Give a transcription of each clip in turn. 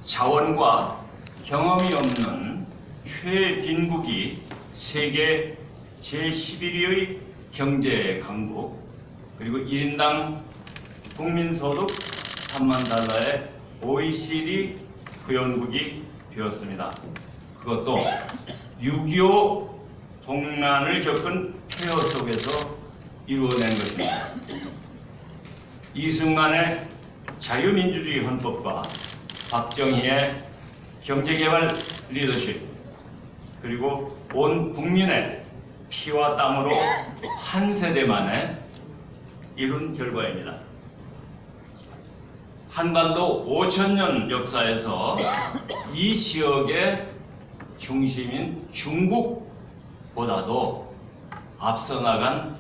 자원과 경험이 없는 최빈국이 세계 제11위의 경제 강국, 그리고 1인당 국민소득 3만 달러의 OECD 회원국이 되었습니다. 그것도 6.25 동란을 겪은 폐허 속에서 이루어낸 것입니다. 이승만의 자유민주주의 헌법과 박정희의 경제개발 리더십, 그리고 온 국민의 피와 땀으로 한 세대 만에 이룬 결과입니다. 한반도 5,000년 역사에서 이 지역의 중심인 중국보다도 앞서 나간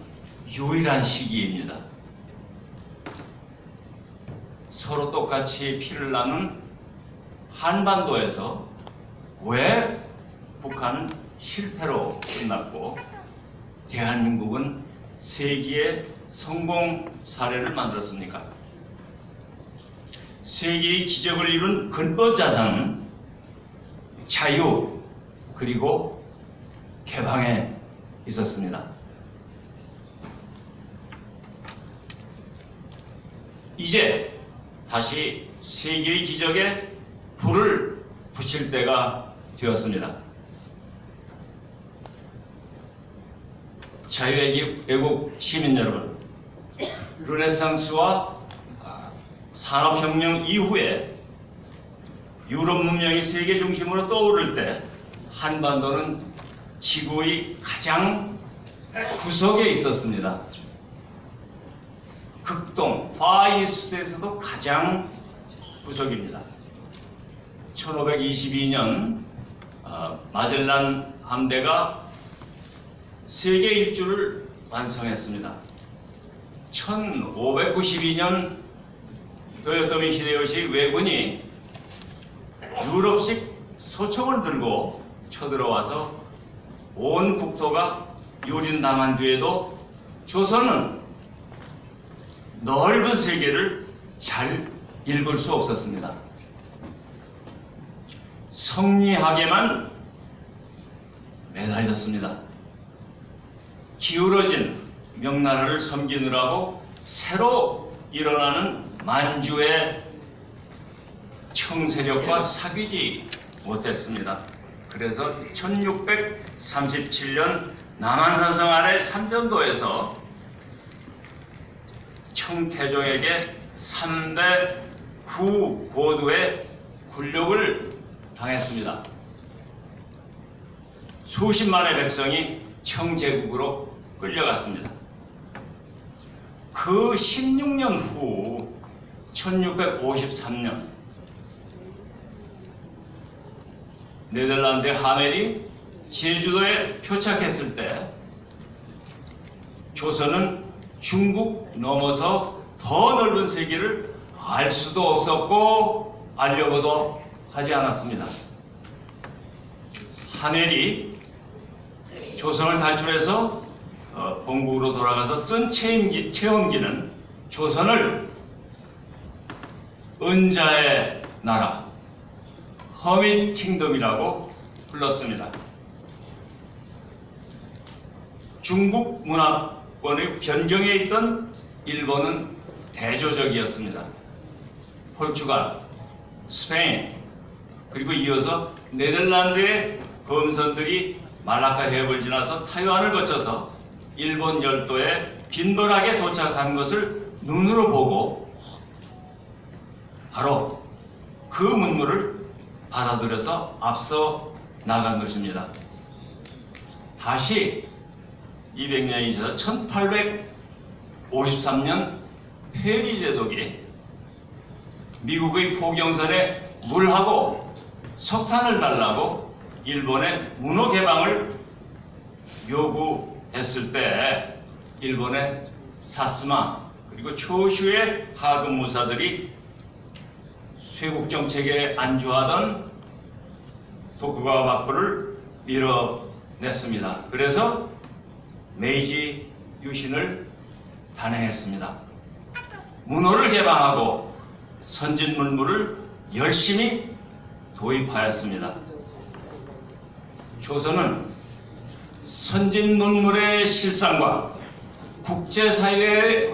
유일한 시기입니다. 서로 똑같이 피를 나눈 한반도에서 왜 북한은 실패로 끝났고 대한민국은 세기의 성공 사례를 만들었습니까? 세계의 기적을 이룬 근본 자산은 자유 그리고 개방에 있었습니다. 이제 다시 세계의 기적에 불을 붙일 때가 되었습니다. 자유의 애국 시민 여러분, 르네상스와 산업혁명 이후에 유럽 문명이 세계 중심으로 떠오를 때 한반도는 지구의 가장 구석에 있었습니다. 극동, 파이스트에서도 가장 구석입니다. 1522년 마젤란 함대가 세계 일주를 완성했습니다. 1592년 도요토미 히데요시 왜군이 유럽식 소총을 들고 쳐들어와서 온 국토가 유린당한 뒤에도 조선은 넓은 세계를 잘 읽을 수 없었습니다. 성리학에만 매달렸습니다. 기울어진 명나라를 섬기느라고 새로 일어나는 만주의 청세력과 사귀지 못했습니다. 그래서 1637년 남한산성 아래 삼전도에서 청태종에게 309고도의 굴욕을 당했습니다. 수십만의 백성이 청제국으로 끌려갔습니다. 그 16년 후 1653년 네덜란드의 하멜이 제주도에 표착했을 때 조선은 중국 넘어서 더 넓은 세계를 알 수도 없었고 알려고도 하지 않았습니다. 하멜이 조선을 탈출해서 본국으로 돌아가서 쓴 체험기는 조선을 은자의 나라, 허밋 킹덤이라고 불렀습니다. 중국 문화권의 변경에 있던 일본은 대조적이었습니다. 포르투갈, 스페인, 그리고 이어서 네덜란드의 검선들이 말라카 해협을 지나서 타이완을 거쳐서 일본 열도에 빈번하게 도착한 것을 눈으로 보고 바로 그 문물을 받아들여서 앞서 나간 것입니다. 다시 200년이 지나서 1853년 페리 제독이 미국의 포경선에 물하고 석탄을 달라고 일본의 문호 개방을 요구했을 때 일본의 사스마 그리고 초슈의 하급 무사들이 쇄국 정책에 안주하던 도쿠가와 막부를 밀어냈습니다. 그래서 메이지 유신을 단행했습니다. 문호를 개방하고 선진 문물을 열심히 도입하였습니다. 조선은 선진 문물의 실상과 국제사회의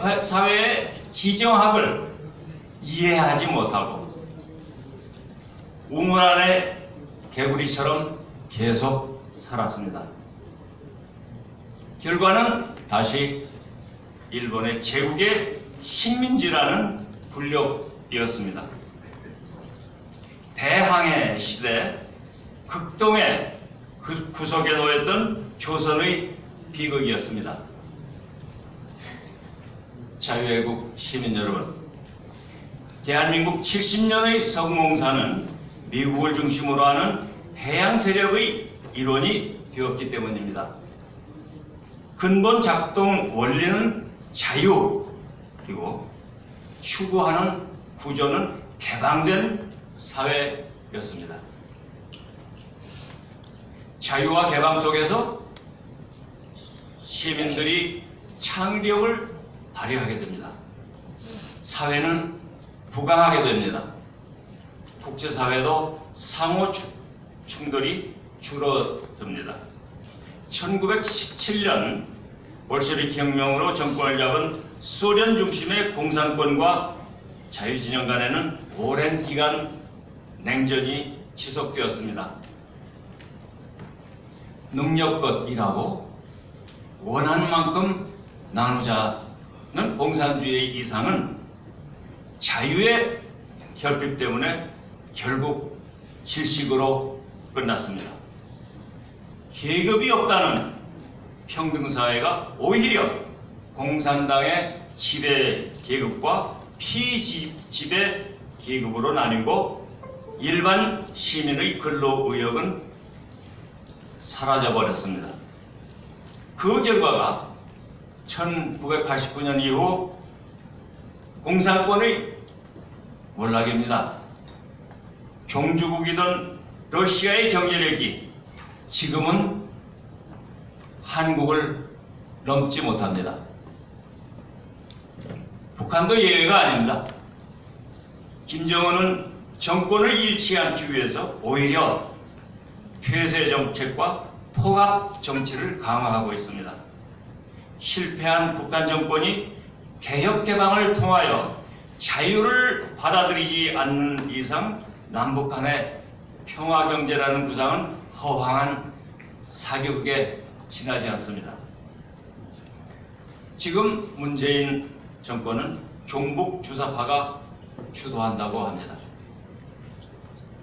지정학을 이해하지 못하고 우물 안의 개구리처럼 계속 살았습니다. 결과는 다시 일본의 제국의 식민지라는 불력이었습니다. 대항해 시대 극동의 구석에 놓였던 조선의 비극이었습니다. 자유애국 시민 여러분, 대한민국 70년의 성공사는 미국을 중심으로 하는 해양 세력의 일원이 되었기 때문입니다. 근본 작동 원리는 자유, 그리고 추구하는 구조는 개방된 사회였습니다. 자유와 개방 속에서 시민들이 창의력을 발휘하게 됩니다. 사회는 부강하게 됩니다. 국제사회도 상호 충돌이 줄어듭니다. 1917년 볼셰비키 혁명으로 정권을 잡은 소련 중심의 공산권과 자유진영 간에는 오랜 기간 냉전이 지속되었습니다. 능력껏 일하고 원하는 만큼 나누자는 공산주의의 이상은 자유의 결핍 때문에 결국 질식으로 끝났습니다. 계급이 없다는 평등사회가 오히려 공산당의 지배 계급과 피지배 계급으로 나뉘고 일반 시민의 근로의욕은 사라져버렸습니다. 그 결과가 1989년 이후 공산권의 몰락입니다. 종주국이던 러시아의 경제력이 지금은 한국을 넘지 못합니다. 북한도 예외가 아닙니다. 김정은은 정권을 잃지 않기 위해서 오히려 폐쇄 정책과 포갑 정치를 강화하고 있습니다. 실패한 북한 정권이 개혁 개방을 통하여 자유를 받아들이지 않는 이상 남북 간의 평화 경제라는 구상은 허황한 사교육에 지나지 않습니다. 지금 문재인 정권은 종북 주사파가 주도한다고 합니다.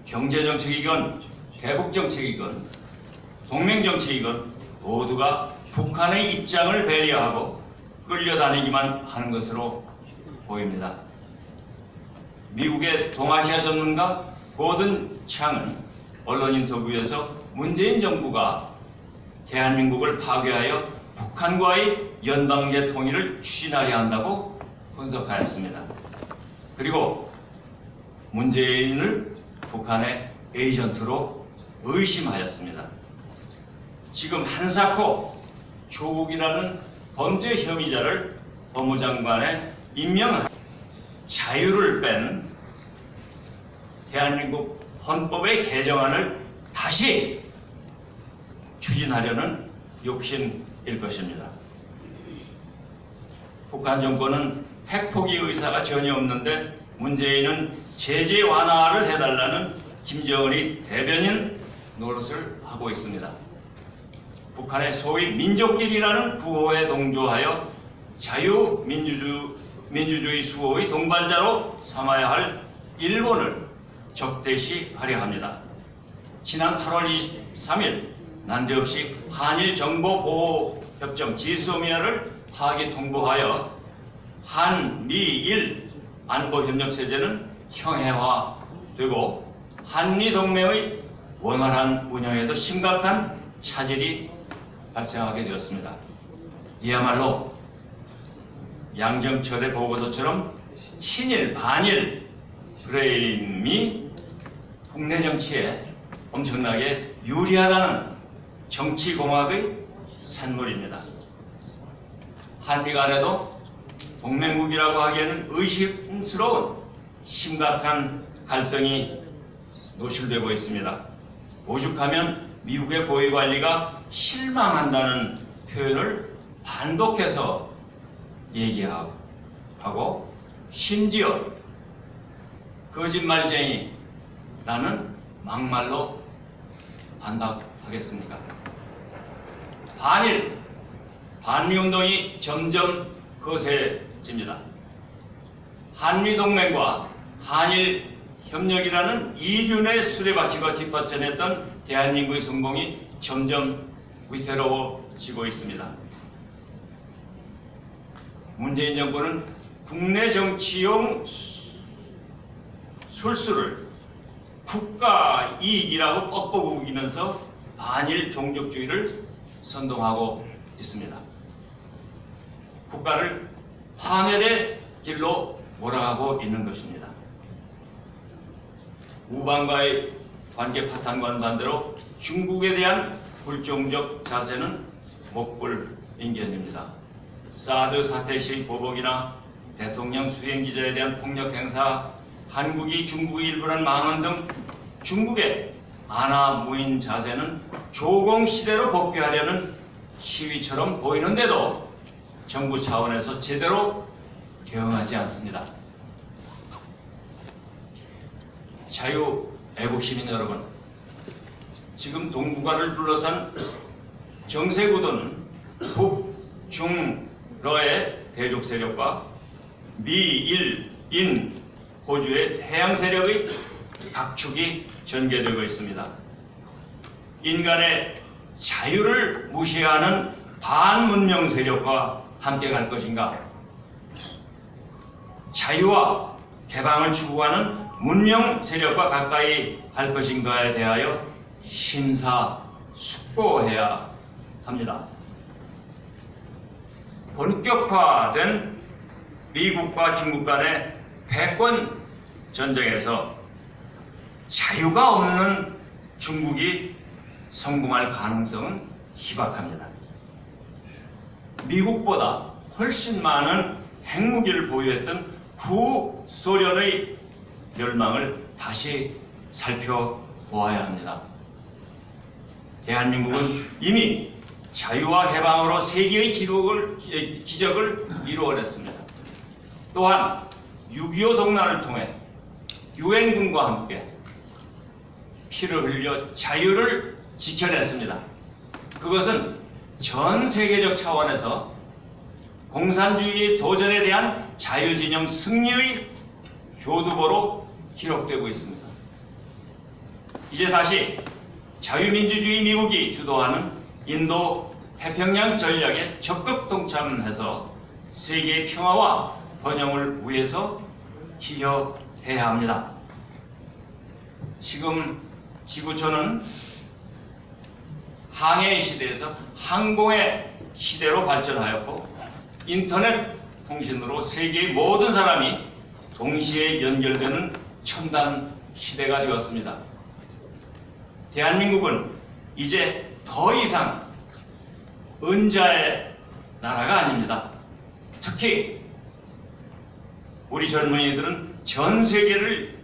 경제정책이건 대북정책이건 동맹정책이건 모두가 북한의 입장을 배려하고 끌려다니기만 하는 것으로 보입니다. 미국의 동아시아 전문가 고든 창은 언론 인터뷰에서 문재인 정부가 대한민국을 파괴하여 북한과의 연방제 통일을 추진하려 한다고 분석하였습니다. 그리고 문재인을 북한의 에이전트로 의심하였습니다. 지금 한사코 조국이라는 범죄 혐의자를 법무장관에 임명한 자유를 뺀 대한민국 헌법의 개정안을 다시 추진하려는 욕심일 것입니다. 북한 정권은 핵포기 의사가 전혀 없는데 문재인은 제재 완화를 해달라는 김정은의 대변인 노릇을 하고 있습니다. 북한의 소위 민족끼리라는 구호에 동조하여 자유민주주의 수호의 동반자로 삼아야 할 일본을 적대시하려 합니다. 지난 8월 23일 난데없이 한일정보보호협정 지소미아를 파기 통보하여 한미일 안보협력 체제는 형해화되고 한미동맹의 원활한 운영에도 심각한 차질이 발생하게 되었습니다. 이야말로 양정철의 보고서처럼 친일, 반일 프레임이 국내 정치에 엄청나게 유리하다는 정치공학의 산물입니다. 한미 간에도 동맹국이라고 하기에는 의심스러운 심각한 갈등이 노출되고 있습니다. 오죽하면 미국의 고위관리가 실망한다는 표현을 반복해서 얘기하고 심지어 거짓말쟁이라는 막말로 반박하겠습니까? 반미운동이 점점 거세집니다. 한미동맹과 한일협력이라는 이륜의 수레바퀴가 뒷받침했던 대한민국의 성공이 점점 위태로워지고 있습니다. 문재인 정권은 국내 정치용 술수를 국가 이익이라고 뻑뻑 우기면서 반일 종족주의를 선동하고 있습니다. 국가를 파멸의 길로 몰아가고 있는 것입니다. 우방과의 관계 파탄과는 반대로 중국에 대한 불종적 자세는 목불인견입니다. 사드 사태 시 보복이나 대통령 수행기자에 대한 폭력 행사, 한국이 중국의 일부란 망언 등 중국의 안하무인 자세는 조공시대로 복귀하려는 시위처럼 보이는데도 정부 차원에서 제대로 대응하지 않습니다. 자유애국시민 여러분, 지금 동북아를 둘러싼 정세구도는 북, 중, 러의 대륙 세력과 미, 일, 인, 호주의 태양 세력의 각축이 전개되고 있습니다. 인간의 자유를 무시하는 반문명 세력과 함께 갈 것인가? 자유와 개방을 추구하는 문명 세력과 가까이 할 것인가에 대하여 심사숙고해야 합니다. 본격화된 미국과 중국 간의 패권 전쟁에서 자유가 없는 중국이 성공할 가능성은 희박합니다. 미국보다 훨씬 많은 핵무기를 보유했던 구소련의 멸망을 다시 살펴보아야 합니다. 대한민국은 이미 자유와 해방으로 세계의 기적을 이루어냈습니다. 또한 6.25 동란을 통해 유엔군과 함께 피를 흘려 자유를 지켜냈습니다. 그것은 전 세계적 차원에서 공산주의의 도전에 대한 자유진영 승리의 교두보로 기록되고 있습니다. 이제 다시 자유민주주의 미국이 주도하는 인도 태평양 전략에 적극 동참해서 세계의 평화와 번영을 위해서 기여해야 합니다. 지금 지구촌은 항해의 시대에서 항공의 시대로 발전하였고 인터넷 통신으로 세계의 모든 사람이 동시에 연결되는 첨단 시대가 되었습니다. 대한민국은 이제 더 이상 은자의 나라가 아닙니다. 특히 우리 젊은이들은 전 세계를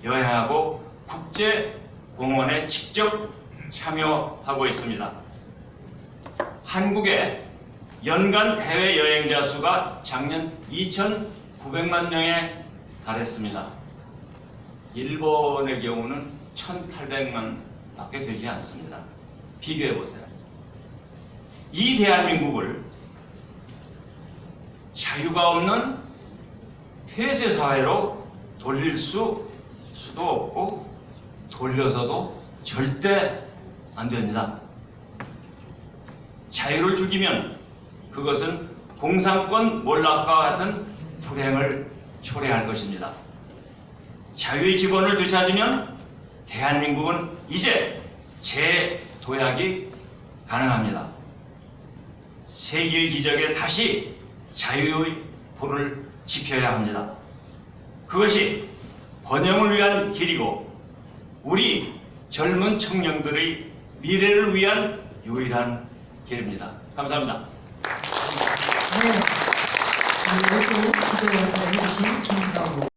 여행하고 국제 공원에 직접 참여하고 있습니다. 한국의 연간 해외 여행자 수가 작년 2,900만 명에 달했습니다. 일본의 경우는 1,800만 밖에 되지 않습니다. 비교해 보세요. 이 대한민국을 자유가 없는 폐쇄 사회로 돌릴 수도 없고 돌려서도 절대 안 됩니다. 자유를 죽이면 그것은 공산권 몰락과 같은 불행을 초래할 것입니다. 자유의 기본을 되찾으면 대한민국은 이제 재도약이 가능합니다. 세계의 기적에 다시 자유의 불을 지펴야 합니다. 그것이 번영을 위한 길이고 우리 젊은 청년들의 미래를 위한 유일한 길입니다. 감사합니다. 네, 이렇게 기적의 역사를 해주신 김서우